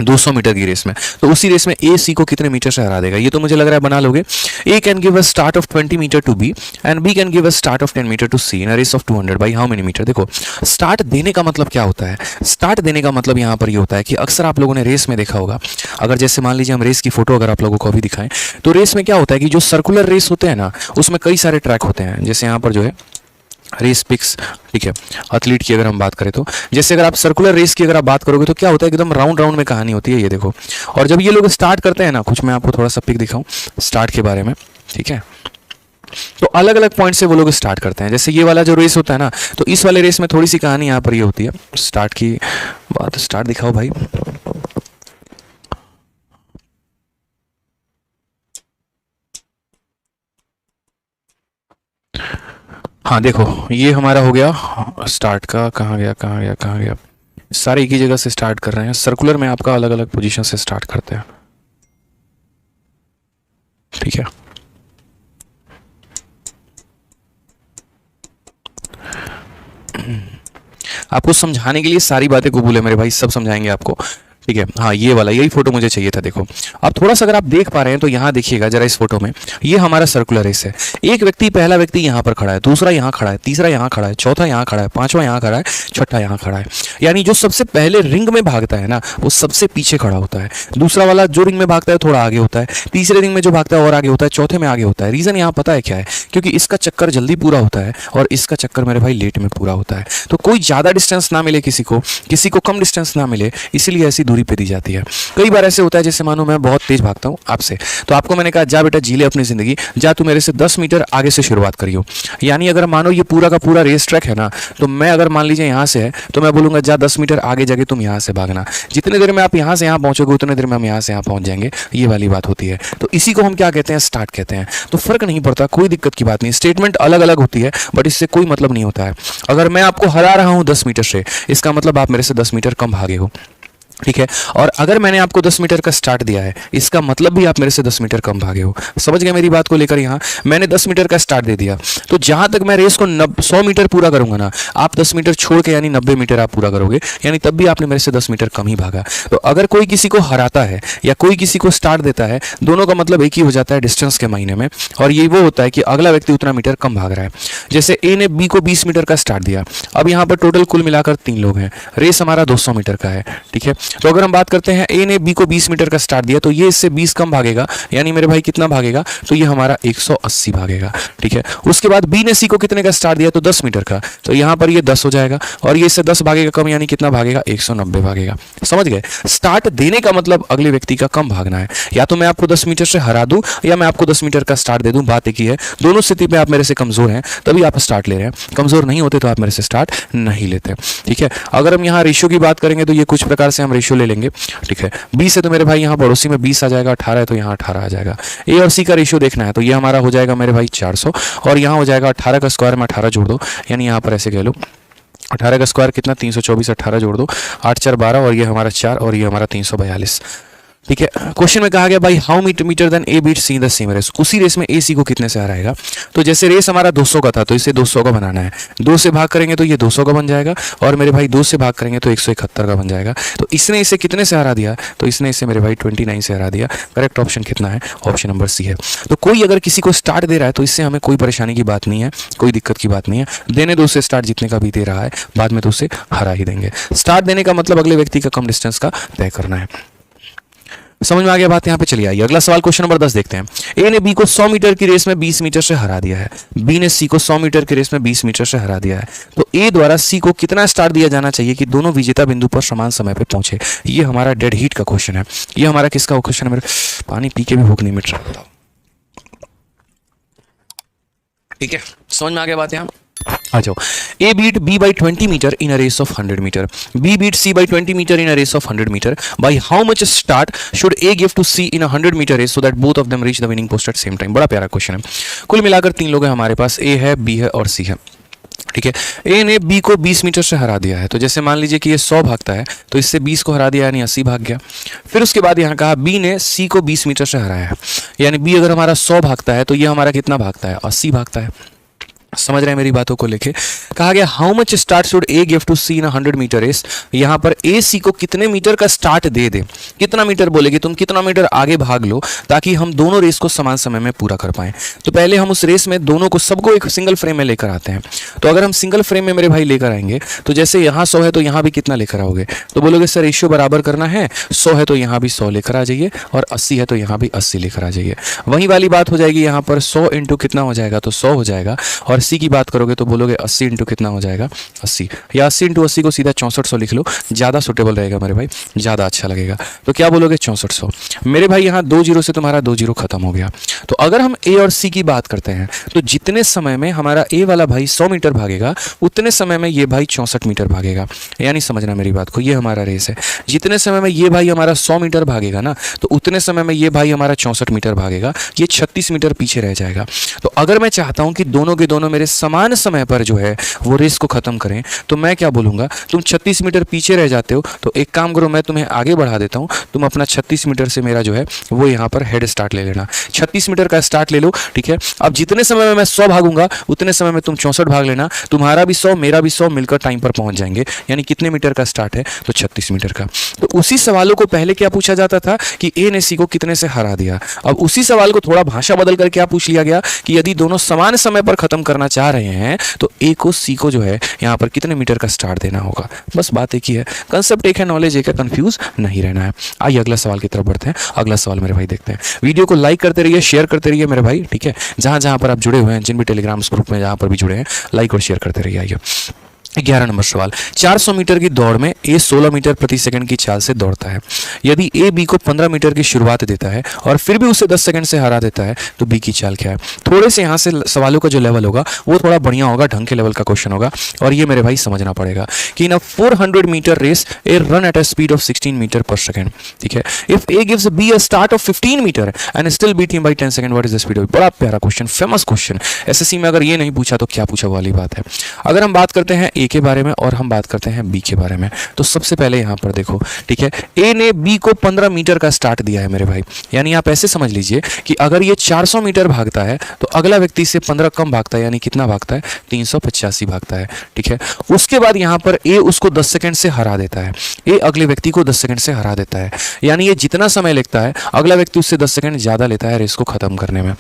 200 मीटर की रेस में। तो उसी रेस में ए सी को कितने मीटर से हरा देगा, ये तो मुझे लग रहा है बना लोगे। A can give a start of 20 meter to B and B can give a start of 10 meter to C in a race of 200 by how many meter. देखो स्टार्ट देने का मतलब क्या होता है, स्टार्ट देने का मतलब यहाँ पर ये होता है कि अक्सर आप लोगों ने रेस में देखा होगा, अगर जैसे मान लीजिए हम रेस की फोटो अगर आप लोगों को अभी दिखाएं तो रेस में क्या होता है कि जो सर्कुलर रेस होते हैं ना उसमें कई सारे ट्रैक होते हैं। जैसे यहाँ पर जो है रेस पिक्स, ठीक है, एथलीट की अगर हम बात करें तो जैसे अगर आप सर्कुलर रेस की अगर आप बात करोगे तो क्या होता है एकदम राउंड राउंड में कहानी होती है। ये देखो, और जब ये लोग स्टार्ट करते हैं ना, कुछ मैं आपको थोड़ा सा पिक दिखाऊं स्टार्ट के बारे में, ठीक है, तो अलग अलग पॉइंट से वो लोग स्टार्ट करते हैं। जैसे ये वाला जो रेस होता है ना, तो इस वाले रेस में थोड़ी सी कहानी यहाँ पर ये होती है। स्टार्ट की बात, स्टार्ट दिखाओ भाई। हाँ देखो, ये हमारा हो गया स्टार्ट का। कहाँ गया, सारे एक ही जगह से स्टार्ट कर रहे हैं। सर्कुलर में आपका अलग अलग पोजीशन से स्टार्ट करते हैं, ठीक है। आपको समझाने के लिए सारी बातें कबूल है मेरे भाई, सब समझाएंगे आपको, ठीक है। हाँ ये वाला, यही फोटो मुझे चाहिए था। देखो अब थोड़ा सा अगर आप देख पा रहे हैं तो यहाँ देखिएगा जरा इस फोटो में, ये हमारा सर्कुलर रेस है। एक व्यक्ति, पहला व्यक्ति यहाँ पर खड़ा है, दूसरा यहाँ खड़ा है, तीसरा यहाँ खड़ा है, चौथा यहाँ खड़ा है, पांचवा यहाँ खड़ा है, छठा यहाँ खड़ा है। यानी जो सबसे पहले रिंग में भागता है ना वो सबसे पीछे खड़ा होता है। दूसरा वाला जो रिंग में भागता है थोड़ा आगे होता है, तीसरे रिंग में जो भागता है और आगे होता है, चौथे में आगे होता है। रीजन यहाँ पता है क्या है, क्योंकि इसका चक्कर जल्दी पूरा होता है और इसका चक्कर मेरे भाई लेट में पूरा होता है। तो कोई ज्यादा डिस्टेंस ना मिले किसी को कम डिस्टेंस ना मिले, इसीलिए ऐसी दूरी पे दी जाती है। कई बार ऐसे होता है जैसे मानो मैं बहुत तेज भागता हूं आपसे, तो आपको मैंने कहा जा बेटा जी ले अपनी जिंदगी, जा तू मेरे से 10 मीटर आगे से शुरुआत करियो। यानी अगर मानो ये पूरा का पूरा रेस ट्रैक है ना, तो मैं अगर मान लीजिए यहाँ से है तो मैं बोलूंगा जा 10 मीटर आगे जाके तुम यहाँ से भागना। जितने देर में आप यहाँ से यहाँ पहुंचोगे उतने देर में हम यहाँ से यहाँ पहुंच जाएंगे। ये वाली बात होती है। तो इसी को हम क्या कहते हैं, स्टार्ट कहते हैं। तो फर्क नहीं पड़ता, कोई दिक्कत की बात नहीं। स्टेटमेंट अलग अलग होती है बट इससे कोई मतलब नहीं होता है। अगर मैं आपको हरा रहा हूँ 10 मीटर से, इसका मतलब आप मेरे से 10 मीटर कम भागे हो, ठीक है। और अगर मैंने आपको 10 मीटर का स्टार्ट दिया है, इसका मतलब भी आप मेरे से 10 मीटर कम भागे हो। समझ गए मेरी बात को लेकर। यहाँ मैंने 10 मीटर का स्टार्ट दे दिया, तो जहां तक मैं रेस को 100 मीटर पूरा करूंगा ना, आप 10 मीटर छोड़ के यानी 90 मीटर आप पूरा करोगे, यानी तब भी आपने मेरे से 10 मीटर कम ही भागा। तो अगर कोई किसी को हराता है या कोई किसी को स्टार्ट देता है, दोनों का मतलब एक ही हो जाता है डिस्टेंस के मायने में, और ये वो होता है कि अगला व्यक्ति उतना मीटर कम भाग रहा है। जैसे ए ने बी को 20 मीटर का स्टार्ट दिया, अब यहाँ पर टोटल कुल मिलाकर 3 लोग हैं, रेस हमारा 200 मीटर का है, ठीक है। तो अगर हम बात करते हैं ए ने बी को 20 मीटर का स्टार्ट दिया तो ये इससे 20 कम भागेगा, यानी मेरे भाई कितना भागेगा, तो ये हमारा 180 भागेगा। ठीक है, उसके बाद बी ने सी को कितने का स्टार्ट दिया, तो 10 मीटर का, तो यहाँ पर ये 10 हो जाएगा और ये इससे 10 भागेगा कम, यानी कितना भागेगा, 190 भागेगा। समझ गए? स्टार्ट देने का मतलब अगले व्यक्ति का कम भागना है। या तो मैं आपको 10 मीटर से हरा दूं या मैं आपको 10 मीटर का स्टार्ट दे दूं, बात एक ही है। दोनों स्थिति में आप मेरे से कमजोर हैं तभी आप स्टार्ट ले रहे हैं, कमजोर नहीं होते तो आप मेरे से स्टार्ट नहीं लेते। ठीक है, अगर हम यहाँ रेशियो की बात करेंगे तो ये कुछ प्रकार से हम रेशियो ले लेंगे। ठीक है, 20 है तो मेरे भाई यहाँ पड़ोसी में 20 आ जाएगा, 18 है तो यहाँ 18 आ जाएगा। ए और सी का रेशियो देखना है तो ये हमारा हो जाएगा मेरे भाई 400 और यहाँ हो जाएगा 18 का स्क्वायर में 18 जोड़ दो, यानी यहाँ पर ऐसे कह लो 18 का स्क्वायर कितना, 324, 18 जोड़ दो, 8 4 12 और ये हमारा 4 और ये हमारा 342। ठीक है, क्वेश्चन में कहा गया भाई how metre then A beat C in the same race, उसी रेस में ए सी को कितने से हराएगा। तो जैसे रेस हमारा 200 का था तो इसे 200 का बनाना है, 2 से भाग करेंगे तो ये 200 का बन जाएगा और मेरे भाई 2 से भाग करेंगे तो 171 का बन जाएगा। तो इसने इसे कितने से हरा दिया, तो इसने इसे मेरे भाई 29 से हरा दिया। करेक्ट ऑप्शन कितना है, ऑप्शन नंबर सी है। तो कोई अगर किसी को स्टार्ट दे रहा है तो इससे हमें कोई परेशानी की बात नहीं है, कोई दिक्कत की बात नहीं है, देने दो उसे स्टार्ट जितने का भी दे रहा है, बाद में तो उसे हरा ही देंगे। स्टार्ट देने का मतलब अगले व्यक्ति का कम डिस्टेंस का तय करना है। समझ में आ गया बात? यहाँ पे चलिए आइए अगला सवाल, क्वेश्चन नंबर 10 देखते हैं। ए ने बी को 100 मीटर की रेस में 20 मीटर से हरा दिया है, बी ने सी को 100 मीटर की रेस में 20 मीटर से हरा दिया है। तो ए द्वारा सी को कितना स्टार्ट दिया जाना चाहिए कि दोनों विजेता बिंदु पर समान समय पे पहुंचे। ये हमारा डेड हीट का क्वेश्चन है। ये हमारा किसका क्वेश्चन है, मेरे पानी पी के भी भूख नहीं मिट रहा, बताओ। ठीक है, समझ में आ गया बात यहाँ? आ जाओ। A beat B by 20 meter in a race of 100 meter. B beat C by 20 meter in a race of 100 meter. By how much start should A give to C in a 100 meter race so that both of them reach the winning post at same time? बड़ा प्यारा question है। कुल मिलाकर 3 लोग हैं हमारे पास, A है, B है और C है। ठीक है, ए ने बी को 20 मीटर से हरा दिया है, तो जैसे मान लीजिए कि ये 100 भागता है तो इससे 20 को हरा दिया यानी 80 भाग गया। फिर उसके बाद यहाँ कहा बी ने सी को 20 मीटर से हराया है, यानी बी अगर हमारा 100 भागता है तो ये हमारा कितना भागता है, 80 भागता है। समझ रहे हैं मेरी बातों को लेके? कहा गया how much start should A give to C in 100 metre race. यहाँ पर ए सी को कितने मीटर का स्टार्ट दे दे, कितना मीटर बोलेगी, तुम कितना मीटर आगे भाग लो ताकि हम दोनों रेस को समान समय में पूरा कर पाएं। तो पहले हम उस रेस में दोनों को सबको एक सिंगल फ्रेम में लेकर आते हैं। तो अगर हम सिंगल फ्रेम में मेरे भाई लेकर आएंगे तो जैसे यहाँ 100 है तो यहाँ भी कितना लेकर आओगे, तो बोलोगे सर रेशियो बराबर करना है, 100 है तो यहाँ भी 100 लेकर आ जाइए और 80 है तो यहाँ भी 80 लेकर आ जाइए। वही वाली बात हो जाएगी, यहाँ पर 100 इंटू कितना हो जाएगा, तो 100 हो जाएगा। और सी की बात करोगे तो बोलोगे 80 इंटू कितना हो जाएगा, 80, या 80 इंटू 80 को सीधा 6400 लिख लो, ज़्यादा सुटेबल रहेगा मेरे भाई, ज़्यादा अच्छा लगेगा। तो क्या बोलोगे 6400। मेरे भाई यहाँ 2 जीरो से तुम्हारा 2 जीरो खत्म हो गया। तो अगर हम ए और सी की बात करते हैं तो जितने समय में हमारा ए वाला भाई 100 मीटर भागेगा उतने समय में ये भाई 64 मीटर भागेगा। यानी समझना मेरी बात को, ये हमारा रेस है। जितने समय में ये भाई हमारा 100 मीटर भागेगा ना तो उतने समय में ये भाई हमारा 64 मीटर भागेगा, ये 36 मीटर पीछे रह जाएगा। तो अगर मैं चाहता हूं कि दोनों के दोनों मेरे समान समय पर जो है वो रेस को खत्म करें तो मैं क्या बोलूंगा, तुम 36 मीटर पीछे रह जाते हो तो एक काम करो, मैं तुम्हें आगे बढ़ा देता हूं, तुम अपना 36 मीटर से मेरा जो है वो यहाँ पर हेड स्टार्ट ले लेना, 36 मीटर का स्टार्ट ले लो। ठीक है, अब जितने समय में मैं 100 भागूंगा उतने समय में तुम 64 भाग लेना, तुम्हारा भी 100 मेरा भी 100 मिलकर टाइम पर पहुंच जाएंगे। यानी कितने मीटर का स्टार्ट है, तो 36 मीटर का। तो उसी सवालों को पहले क्या पूछा जाता था कि ए ने सी को कितने से हरा दिया, अब उसी सवाल को थोड़ा भाषा बदल कर क्या पूछ लिया गया कि यदि दोनों समान समय पर खत्म करना चाह रहे हैं तो ए को सी को जो है यहाँ पर कितने मीटर का स्टार्ट देना होगा। बस बात एक ही है, कंसेप्ट एक है, नॉलेज एक है, कंफ्यूज नहीं रहना है। आइए अगला सवाल की तरफ बढ़ते हैं। अगला सवाल मेरे भाई देखते हैं। वीडियो को लाइक करते रहिए, शेयर करते रहिए मेरे भाई। ठीक है, जहां जहां पर आप जुड़े हुए हैं, जिन भी टेलीग्राम ग्रुप में जहां पर भी जुड़े हैं, लाइक और शेयर करते रहिए। आइए 11 नंबर सवाल, 400 मीटर की दौड़ में ए 16 मीटर प्रति सेकंड की चाल से दौड़ता है। यदि ए बी को 15 मीटर की शुरुआत देता है और फिर भी उसे 10 सेकंड से हरा देता है तो बी की चाल क्या है। थोड़े से यहाँ से सवालों का जो लेवल होगा वो थोड़ा बढ़िया होगा, ढंग के लेवल का क्वेश्चन होगा। और ये मेरे भाई समझना पड़ेगा कि in a 400 metre race A run at a speed of 16 metre per second. ठीक है, if A gives B a start of 15 metre and still beat him by 10 second, what is the speed of. बड़ा प्यारा question, famous question. SSC में अगर ये नहीं पूछा तो क्या पूछा वाली बात है। अगर हम बात करते हैं ए के बारे में और बात करते हैं बी के बारे में, तो सबसे पहले यहां पर देखो। ठीक है, ए ने बी को 15 मीटर का स्टार्ट दिया है मेरे भाई, यानी आप ऐसे समझ लीजिए कि अगर ये 400 मीटर भागता है तो अगला व्यक्ति से 15 कम भागता है, यानी कितना भागता है, 385 भागता है। ठीक है, उसके बाद यहां पर ए उसको 10 सेकंड से हरा देता है, ए अगले व्यक्ति को 10 सेकंड से हरा देता है, यानी ये जितना समय लगता है अगला व्यक्ति उससे 10 सेकंड ज्यादा लेता है रेस को खत्म करने में।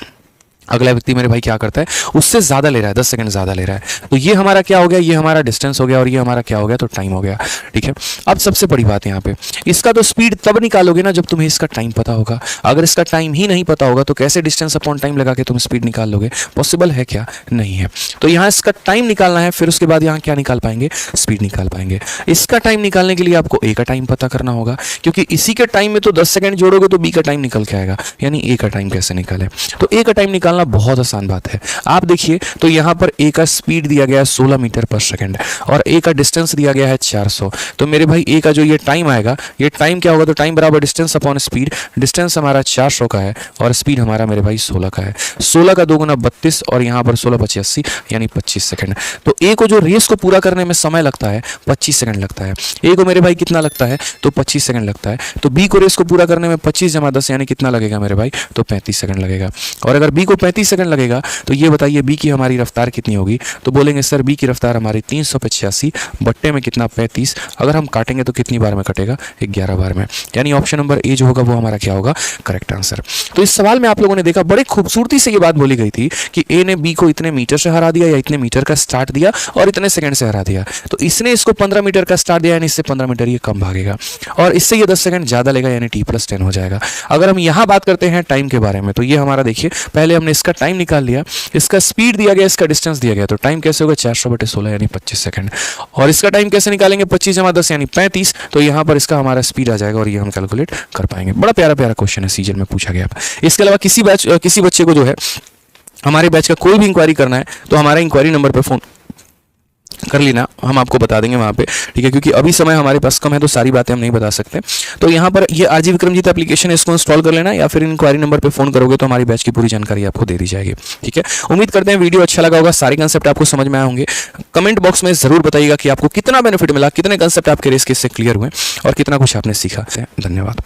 अगला व्यक्ति मेरे भाई क्या करता है, उससे ज़्यादा ले रहा है, 10 सेकंड ज़्यादा ले रहा है। तो ये हमारा क्या हो गया, ये हमारा डिस्टेंस हो गया और ये हमारा क्या हो गया, तो टाइम हो गया। ठीक है, अब सबसे बड़ी बात यहाँ पे, इसका तो स्पीड तब निकालोगे ना जब तुम्हें इसका टाइम पता होगा। अगर इसका टाइम ही नहीं पता होगा तो कैसे डिस्टेंस अपॉन टाइम लगा के तुम स्पीड निकाल लोगे, पॉसिबल है क्या, नहीं है। तो यहाँ इसका टाइम निकालना है, फिर उसके बाद यहाँ क्या निकाल पाएंगे, स्पीड निकाल पाएंगे। इसका टाइम निकालने के लिए आपको ए का टाइम पता करना होगा, क्योंकि इसी के टाइम में तो 10 सेकंड जोड़ोगे तो बी का टाइम निकल के आएगा, यानी ए का टाइम कैसे निकाले। तो ए का टाइम निकालना बहुत आसान बात है। आप देखिए तो यहाँ पर ए का स्पीड दिया गया है 16 मीटर पर सेकंड और ए का डिस्टेंस दिया गया है 400। तो मेरे भाई ए का जो ये टाइम आएगा, ये टाइम क्या होगा, तो टाइम बराबर डिस्टेंस अपॉन स्पीड। डिस्टेंस हमारा 400 का है और स्पीड हमारा मेरे भाई 16 का है। 16 का 2 गुना 32 और यहाँ पर 16 25 80 यानी 25 सेकंड। तो ए को जो रेस को पूरा करने में समय लगता है 25 सेकंड लगता है। ए को मेरे भाई कितना लगता है, तो 25 सेकंड लगता है। तो बी को रेस को पूरा करने में 25 जमा 10 यानी कितना लगेगा मेरे भाई, तो 35 सेकंड लगेगा। और अगर बी को 35 सेकंड लगेगा तो ये बताइए बी की हमारी रफ्तार कितनी होगी। तो बोलेंगे सर बी की रफ्तार हमारी 385 बट्टे में कितना 35, अगर हम काटेंगे तो कितनी बार में कटेगा, 11 बार में। यानी ऑप्शन नंबर ए जो होगा वो हमारा क्या होगा, करेक्ट आंसर। तो इस सवाल में आप लोगों ने देखा बड़े खूबसूरती से ये बात बोली गई थी कि ए ने बी को इतने मीटर से हरा दिया या इतने मीटर का स्टार्ट दिया और इतने सेकंड से हरा दिया। तो इसने इसको 15 मीटर का स्टार्ट दिया यानी इससे 15 मीटर ये कम भागेगा और इससे ये 10 सेकंड ज्यादा लेगा यानी t+10 हो जाएगा। अगर हम यहाँ बात करते हैं टाइम के बारे में तो ये हमारा देखिए पहले हमने इसका टाइम निकाल लिया, इसका स्पीड दिया गया, इसका डिस्टेंस दिया गया। तो टाइम कैसे होगा, 400/16 यानी 25 सेकंड। और इसका टाइम कैसे निकालेंगे, 25 जमा 10 यानी 35। तो यहाँ पर इसका हमारा स्पीड आ जाएगा और ये हम कैलकुलेट कर पाएंगे। बड़ा प्यारा प्यारा क्वेश्चन है, सीजन में पूछा गया। इसके अलावा किसी बच्चे को जो है हमारे बैच का कोई भी इंक्वायरी करना है तो हमारे इंक्वायरी नंबर पर फोन कर लेना, हम आपको बता देंगे वहाँ पे। ठीक है, क्योंकि अभी समय हमारे पास कम है तो सारी बातें हम नहीं बता सकते। तो यहाँ पर ये आरजी विक्रमजीत एप्लीकेशन है, इसको इंस्टॉल कर लेना या फिर इंक्वायरी नंबर पे फोन करोगे तो हमारी बैच की पूरी जानकारी आपको दे दी जाएगी। ठीक है, उम्मीद करते हैं वीडियो अच्छा लगा होगा, सारे कंसेप्ट आपको समझ में आए होंगे। कमेंट बॉक्स में जरूर बताइएगा कि आपको कितना बेनिफिट मिला, कितने कंसेप्ट आपके रेस के इससे क्लियर हुए और कितना कुछ आपने सीखा। धन्यवाद।